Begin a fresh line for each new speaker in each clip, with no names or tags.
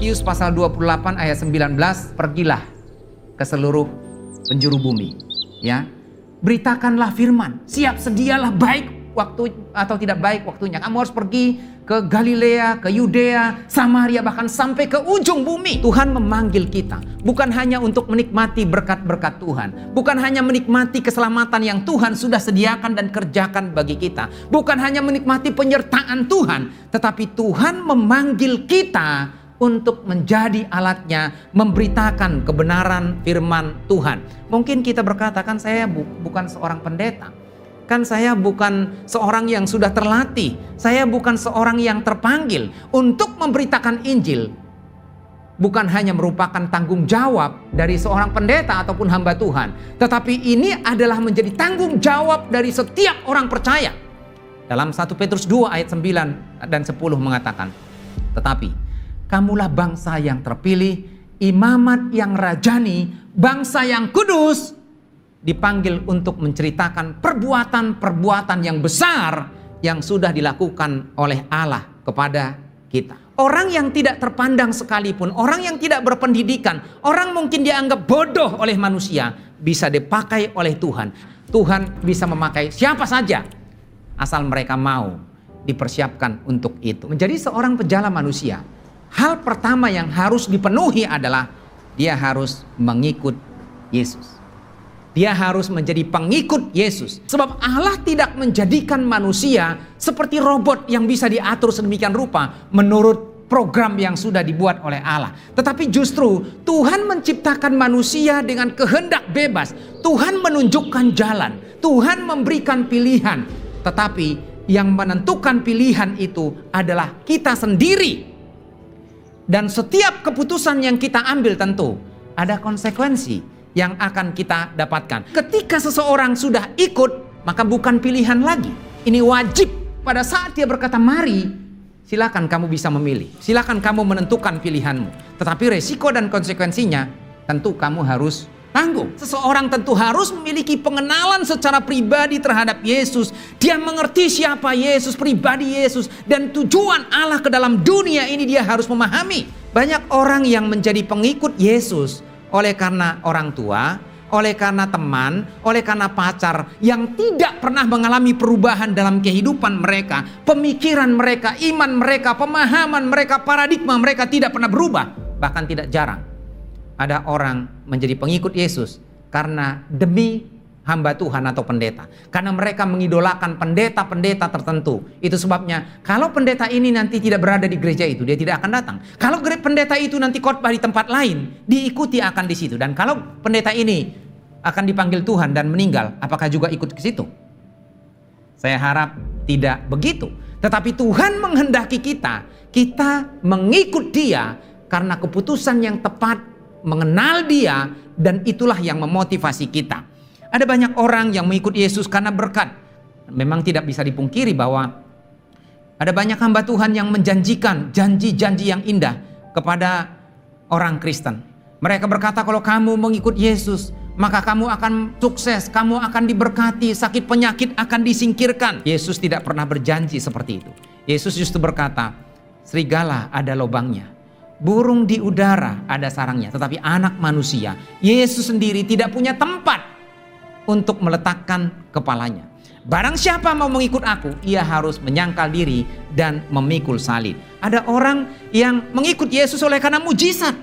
Matius pasal 28 ayat 19, pergilah ke seluruh penjuru bumi, ya. Beritakanlah firman, siap sedialah, baik waktu atau tidak baik waktunya. Kamu harus pergi ke Galilea, ke Yudea, Samaria, bahkan sampai ke ujung bumi. Tuhan memanggil kita bukan hanya untuk menikmati berkat-berkat Tuhan, bukan hanya menikmati keselamatan yang Tuhan sudah sediakan dan kerjakan bagi kita, bukan hanya menikmati penyertaan Tuhan, tetapi Tuhan memanggil kita untuk menjadi alatnya, memberitakan kebenaran firman Tuhan. Mungkin kita berkata, kan saya bukan seorang pendeta, kan saya bukan seorang yang sudah terlatih, saya bukan seorang yang terpanggil untuk memberitakan Injil. Bukan hanya merupakan tanggung jawab dari seorang pendeta ataupun hamba Tuhan, tetapi ini adalah menjadi tanggung jawab dari setiap orang percaya. Dalam 1 Petrus 2 ayat 9 dan 10 mengatakan, tetapi kamulah bangsa yang terpilih, imamat yang rajani, bangsa yang kudus, dipanggil untuk menceritakan perbuatan-perbuatan yang besar yang sudah dilakukan oleh Allah kepada kita. Orang yang tidak terpandang sekalipun, orang yang tidak berpendidikan, orang mungkin dianggap bodoh oleh manusia, bisa dipakai oleh Tuhan. Tuhan bisa memakai siapa saja, asal mereka mau dipersiapkan untuk itu. Menjadi seorang pejala manusia, hal pertama yang harus dipenuhi adalah dia harus mengikut Yesus. Dia harus menjadi pengikut Yesus. Sebab Allah tidak menjadikan manusia seperti robot yang bisa diatur sedemikian rupa menurut program yang sudah dibuat oleh Allah. Tetapi justru Tuhan menciptakan manusia dengan kehendak bebas. Tuhan menunjukkan jalan. Tuhan memberikan pilihan. Tetapi yang menentukan pilihan itu adalah kita sendiri. Dan setiap keputusan yang kita ambil tentu ada konsekuensi yang akan kita dapatkan. Ketika seseorang sudah ikut, maka bukan pilihan lagi. Ini wajib. Pada saat dia berkata, mari, silakan kamu bisa memilih. Silakan kamu menentukan pilihanmu. Tetapi resiko dan konsekuensinya tentu kamu harus tanggung. Seseorang tentu harus memiliki pengenalan secara pribadi terhadap Yesus. Dia mengerti siapa Yesus, pribadi Yesus, dan tujuan Allah ke dalam dunia ini dia harus memahami. Banyak orang yang menjadi pengikut Yesus oleh karena orang tua, oleh karena teman, oleh karena pacar yang tidak pernah mengalami perubahan dalam kehidupan mereka, pemikiran mereka, iman mereka, pemahaman mereka, paradigma mereka tidak pernah berubah. Bahkan tidak jarang ada orang menjadi pengikut Yesus karena demi hamba Tuhan atau pendeta, karena mereka mengidolakan pendeta-pendeta tertentu. Itu sebabnya kalau pendeta ini nanti tidak berada di gereja itu, dia tidak akan datang. Kalau pendeta itu nanti khotbah di tempat lain, diikuti akan di situ. Dan kalau pendeta ini akan dipanggil Tuhan dan meninggal, apakah juga ikut ke situ? Saya harap tidak begitu. Tetapi Tuhan menghendaki kita mengikut Dia karena keputusan yang tepat, mengenal Dia, dan itulah yang memotivasi kita. Ada banyak orang yang mengikut Yesus karena berkat. Memang tidak bisa dipungkiri bahwa ada banyak hamba Tuhan yang menjanjikan janji-janji yang indah kepada orang Kristen. Mereka berkata, kalau kamu mengikut Yesus, maka kamu akan sukses, kamu akan diberkati, sakit penyakit akan disingkirkan. Yesus tidak pernah berjanji seperti itu. Yesus justru berkata, serigala ada lubangnya, burung di udara ada sarangnya, tetapi anak manusia, Yesus sendiri tidak punya tempat untuk meletakkan kepalanya. Barang siapa mau mengikut aku, ia harus menyangkal diri dan memikul salib. Ada orang yang mengikut Yesus oleh karena mujizat.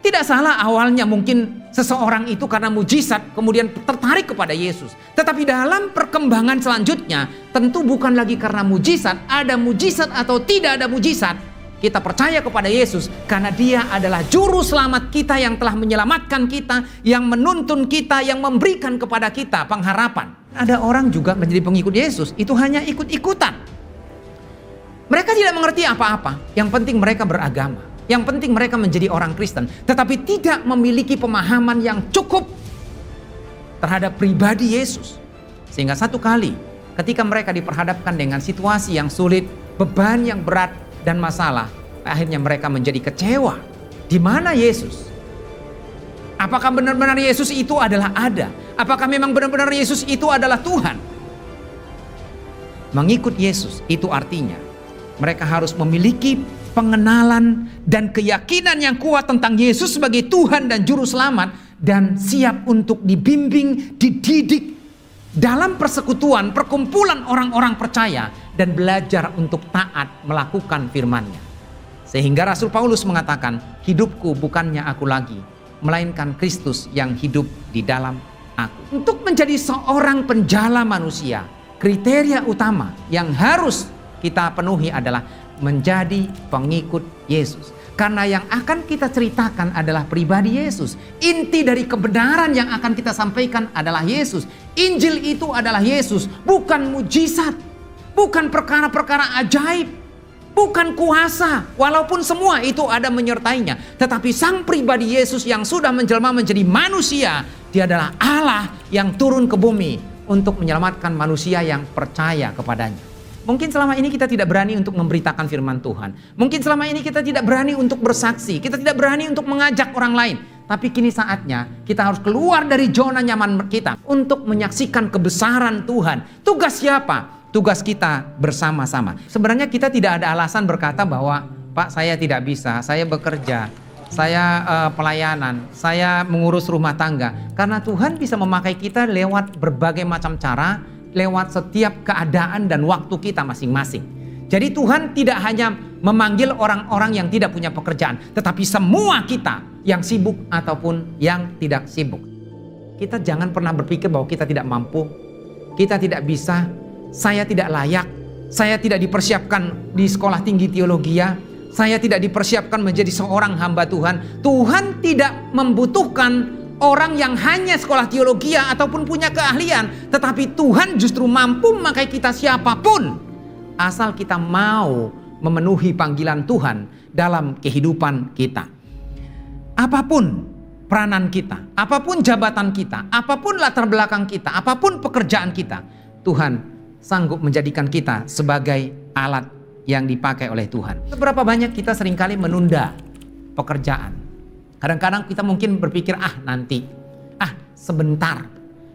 Tidak salah awalnya mungkin seseorang itu karena mujizat kemudian tertarik kepada Yesus. Tetapi dalam perkembangan selanjutnya tentu bukan lagi karena mujizat. Ada mujizat atau tidak ada mujizat, kita percaya kepada Yesus karena Dia adalah juru selamat kita yang telah menyelamatkan kita, yang menuntun kita, yang memberikan kepada kita pengharapan. Ada orang juga menjadi pengikut Yesus, itu hanya ikut-ikutan. Mereka tidak mengerti apa-apa, yang penting mereka beragama, yang penting mereka menjadi orang Kristen, tetapi tidak memiliki pemahaman yang cukup terhadap pribadi Yesus. Sehingga satu kali ketika mereka diperhadapkan dengan situasi yang sulit, beban yang berat, dan masalah, akhirnya mereka menjadi kecewa. Di mana Yesus? Apakah benar-benar Yesus itu adalah ada? Apakah memang benar-benar Yesus itu adalah Tuhan? Mengikut Yesus itu artinya mereka harus memiliki pengenalan dan keyakinan yang kuat tentang Yesus sebagai Tuhan dan Juru Selamat, dan siap untuk dibimbing, dididik dalam persekutuan, perkumpulan orang-orang percaya, dan belajar untuk taat melakukan firman-Nya. Sehingga Rasul Paulus mengatakan, hidupku bukannya aku lagi, melainkan Kristus yang hidup di dalam aku. Untuk menjadi seorang penjala manusia, kriteria utama yang harus kita penuhi adalah menjadi pengikut Yesus. Karena yang akan kita ceritakan adalah pribadi Yesus. Inti dari kebenaran yang akan kita sampaikan adalah Yesus. Injil itu adalah Yesus, bukan mujizat, bukan perkara-perkara ajaib, bukan kuasa, walaupun semua itu ada menyertainya. Tetapi sang pribadi Yesus yang sudah menjelma menjadi manusia, Dia adalah Allah yang turun ke bumi untuk menyelamatkan manusia yang percaya kepadanya. Mungkin selama ini kita tidak berani untuk memberitakan firman Tuhan. Mungkin selama ini kita tidak berani untuk bersaksi. Kita tidak berani untuk mengajak orang lain. Tapi kini saatnya kita harus keluar dari zona nyaman kita untuk menyaksikan kebesaran Tuhan. Tugas siapa? Tugas kita bersama-sama. Sebenarnya kita tidak ada alasan berkata bahwa, Pak, saya tidak bisa, saya bekerja, saya pelayanan, saya mengurus rumah tangga. Karena Tuhan bisa memakai kita lewat berbagai macam cara, lewat setiap keadaan dan waktu kita masing-masing. Jadi Tuhan tidak hanya memanggil orang-orang yang tidak punya pekerjaan, tetapi semua kita yang sibuk ataupun yang tidak sibuk. Kita jangan pernah berpikir bahwa kita tidak mampu, kita tidak bisa, saya tidak layak, saya tidak dipersiapkan di sekolah tinggi teologi, saya tidak dipersiapkan menjadi seorang hamba Tuhan. Tuhan tidak membutuhkan orang yang hanya sekolah teologi ataupun punya keahlian, tetapi Tuhan justru mampu memakai kita siapapun, asal kita mau memenuhi panggilan Tuhan dalam kehidupan kita. Apapun peranan kita, apapun jabatan kita, apapun latar belakang kita, apapun pekerjaan kita, Tuhan sanggup menjadikan kita sebagai alat yang dipakai oleh Tuhan. Seberapa banyak kita seringkali menunda pekerjaan. Kadang-kadang kita mungkin berpikir, nanti, sebentar,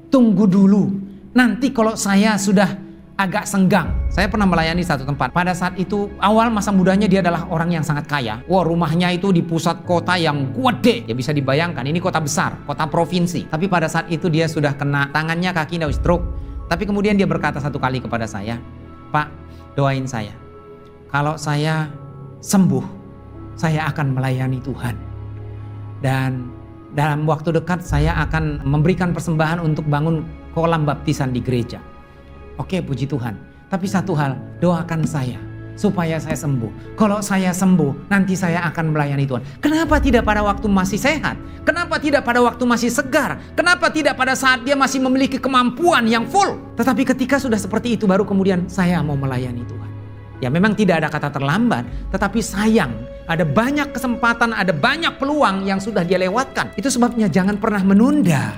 tunggu dulu. Nanti kalau saya sudah agak senggang. Saya pernah melayani satu tempat. Pada saat itu, awal masa mudanya dia adalah orang yang sangat kaya. Wah, rumahnya itu di pusat kota yang gede. Ya bisa dibayangkan, ini kota besar, kota provinsi. Tapi pada saat itu dia sudah kena tangannya, kakinya stroke. Tapi kemudian dia berkata satu kali kepada saya, Pak, doain saya. Kalau saya sembuh, saya akan melayani Tuhan. Dan dalam waktu dekat saya akan memberikan persembahan untuk bangun kolam baptisan di gereja. Oke, puji Tuhan. Tapi satu hal, doakan saya supaya saya sembuh. Kalau saya sembuh, nanti saya akan melayani Tuhan. Kenapa tidak pada waktu masih sehat? Kenapa tidak pada waktu masih segar? Kenapa tidak pada saat dia masih memiliki kemampuan yang full? Tetapi ketika sudah seperti itu, baru kemudian saya mau melayani Tuhan. Ya memang tidak ada kata terlambat, tetapi sayang, ada banyak kesempatan, ada banyak peluang yang sudah dia lewatkan. Itu sebabnya jangan pernah menunda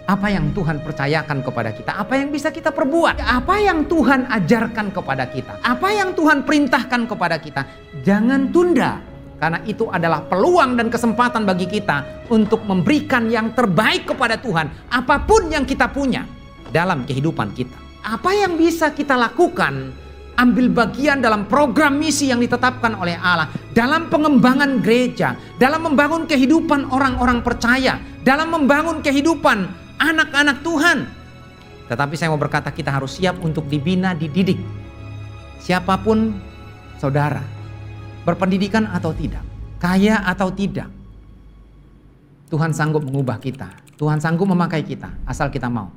apa yang Tuhan percayakan kepada kita, apa yang bisa kita perbuat, apa yang Tuhan ajarkan kepada kita, apa yang Tuhan perintahkan kepada kita. Jangan tunda, karena itu adalah peluang dan kesempatan bagi kita untuk memberikan yang terbaik kepada Tuhan, apapun yang kita punya dalam kehidupan kita. Apa yang bisa kita lakukan? Ambil bagian dalam program misi yang ditetapkan oleh Allah, dalam pengembangan gereja, dalam membangun kehidupan orang-orang percaya, dalam membangun kehidupan anak-anak Tuhan. Tetapi saya mau berkata, kita harus siap untuk dibina, dididik. Siapapun saudara, berpendidikan atau tidak, kaya atau tidak, Tuhan sanggup mengubah kita. Tuhan sanggup memakai kita, asal kita mau.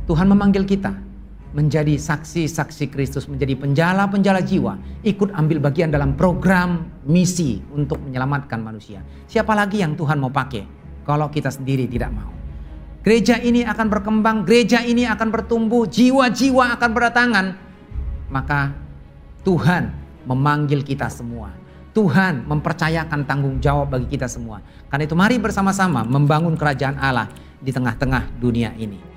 Tuhan memanggil kita menjadi saksi-saksi Kristus, menjadi penjala-penjala jiwa, ikut ambil bagian dalam program misi untuk menyelamatkan manusia. Siapa lagi yang Tuhan mau pakai kalau kita sendiri tidak mau? Gereja ini akan berkembang, gereja ini akan bertumbuh, jiwa-jiwa akan berdatangan. Maka Tuhan memanggil kita semua. Tuhan mempercayakan tanggung jawab bagi kita semua. Karena itu mari bersama-sama membangun kerajaan Allah di tengah-tengah dunia ini.